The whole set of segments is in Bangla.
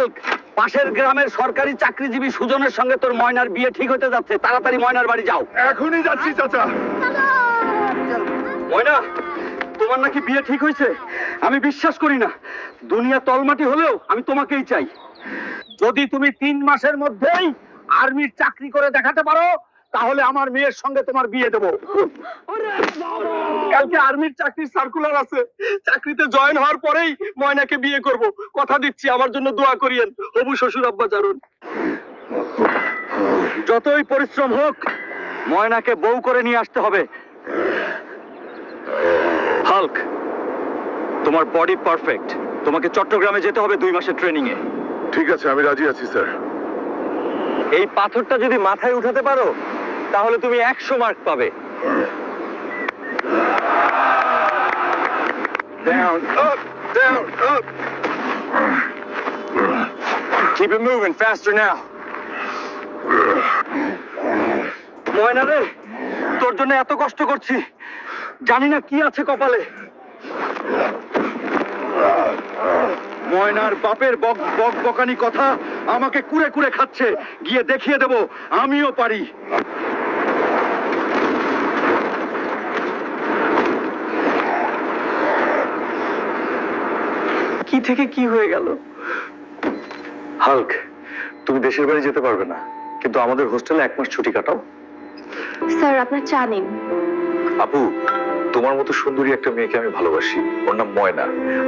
হাল্ক, পাশের গ্রামের সরকারি চাকরিজীবী সুজনের সঙ্গে তোর ময়নার বিয়ে ঠিক হতে যাচ্ছে, তাড়াতাড়ি ময়নার বাড়ি যাও। এখনই যাচ্ছি চাচা। ময়না, তোমার নাকি বিয়ে ঠিক হয়েছে? আমি বিশ্বাস করি না। দুনিয়া তলমাটি হলেও আমি তোমাকেই চাই। যদি তুমি 3 মাসের মধ্যেই আর্মির চাকরি করে দেখাতে পারো, তাহলে আমার মেয়ের সঙ্গে তোমার বিয়ে দেবো। কালকে আর্মির চাকরির সার্কুলার আছে, চাকরিতে জয়েন হওয়ার পরেই ময়নাকে বিয়ে করব। কথা দিচ্ছি, আমার জন্য দোয়া করিয়েন। হবু শ্বশুর আব্বা জারুন। যতই পরিশ্রম হোক, ময়নাকে বউ করে নিয়ে আসতে হবে। হাল্ক, তোমার বডি পারফেক্ট। তোমাকে চট্টগ্রামে যেতে হবে 2 মাসের ট্রেনিং এ। ঠিক আছে, আমি রাজি আছি স্যার। এই পাথরটা যদি মাথায় উঠাতে পারো, তাহলে তুমি 100 মার্ক পাবে। Down, up, down, up. Keep it moving, faster now. ময়না রে, তোর জন্য এত কষ্ট করছি, জানি না কি আছে কপালে। ময়নার বাপের বক বক বকানি কথা আমাকে কুড়ে কুড়ে খাচ্ছে। গিয়ে দেখিয়ে দেব আমিও পারি। কি থেকে কি হয়ে গেল? হাল্ক, তুমি দেশের বাড়ি যেতে পারবে না, কিন্তু আমাদের হোস্টেলে 1 মাস ছুটি কাটাও। স্যার, আপনার চা নিন। আপু, তোমার মতো সুন্দরী একটা মেয়েকে আমি ভালোবাসি। ওর নাম ময়না।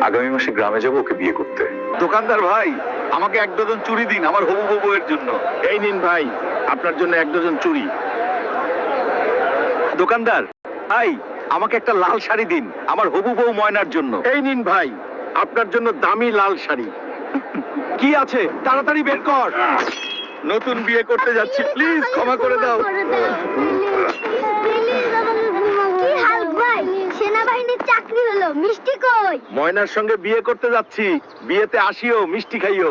আগামী মাসে গ্রামে যাবো ওকে বিয়ে করতে। দোকানদার ভাই, আমাকে 1 ডজন চুড়ি দিন আমার হবু বউয়ের জন্য। এই নিন ভাই, আপনার জন্য 1 ডজন চুড়ি। দোকানদার ভাই, আমাকে একটা লাল শাড়ি দিন আমার হবু বউ ময়নার জন্য। এই নিন ভাই, আপনার জন্য দামি লাল শাড়ি। কি আছে তাড়াতাড়ি বের কর। নতুন বিয়ে করতে যাচ্ছি, প্লিজ ক্ষমা করে দাও। কি হাল্ক ভাই, সেনাবাহিনীর চাকরি হলো, মিষ্টি কই? ময়নার সঙ্গে বিয়ে করতে যাচ্ছি, বিয়েতে আসিও, মিষ্টি খাইও।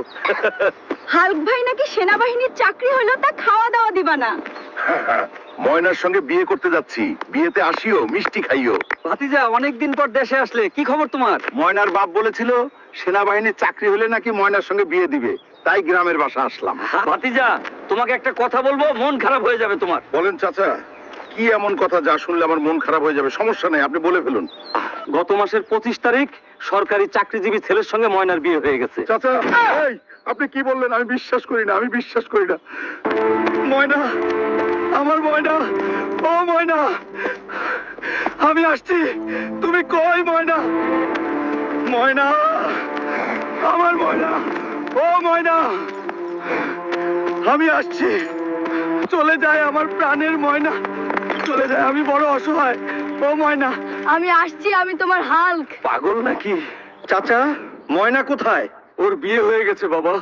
হাল্ক ভাই নাকি সেনাবাহিনীর চাকরি হলো, তা খাওয়া দাওয়া দিবা না? ময়নার সঙ্গে বিয়ে করতে যাচ্ছি, বিয়েতে আসিও, মিষ্টি খাইও। ভাতিজা, অনেকদিন পর দেশে আসলে, কি খবর তোমার? ময়নার বাপ বলেছিল সেনাবাহিনীর চাকরি হলে নাকি ময়নার সঙ্গে বিয়ে দিবে, তাই গ্রামের বাসা আসলাম। ভাতিজা, তোমাকে একটা কথা বলবো, মন খারাপ হয়ে যাবে তোমার। বলেন চাচা, কি এমন কথা যা শুনলে আমার মন খারাপ হয়ে যাবে? সমস্যা নেই, আপনি বলে ফেলুন। গত মাসের 25 তারিখ সরকারি চাকরিজীবী ছেলের সঙ্গে ময়নার বিয়ে হয়ে গেছে। চাচা, এই, আপনি কি বললেন? আমি বিশ্বাস করি না, আমি বিশ্বাস করি না। ময়না, আমার ময়না, ও ময়না, আমি আসছি। তুমি কই ময়না? ময়না, আমার ময়না, ও ময়না, আমি আসছি। চলে যায় আমার প্রাণের ময়না, চলে যায়, আমি বড় অসহায়। ও ময়না, আমি আসছি, আমি তোমার হাল্ক। পাগল নাকি? চাচা, ময়না কোথায়? ওর বিয়ে হয়ে গেছে বাবা।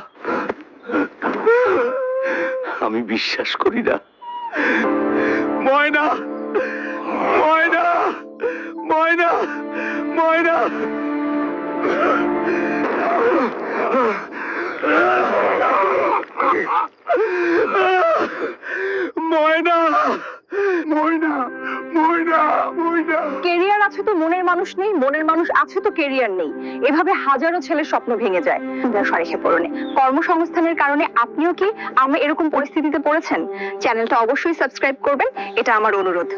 আমি বিশ্বাস করি না। ময়না, ময়না, ময়না, ময়না, ময়না, ময়না, ময়না, ময়না। কেরিয়ার আছে তো মনের মানুষ নেই, মনের মানুষ আছে তো কেরিয়ার নেই। এভাবে হাজারো ছেলের স্বপ্ন ভেঙে যায়। সরেখে পড়নে কর্মসংস্থানের কারণে আপনিও কি আমরা এরকম পরিস্থিতিতে পড়েছেন? চ্যানেলটা অবশ্যই সাবস্ক্রাইব করবেন, এটা আমার অনুরোধ।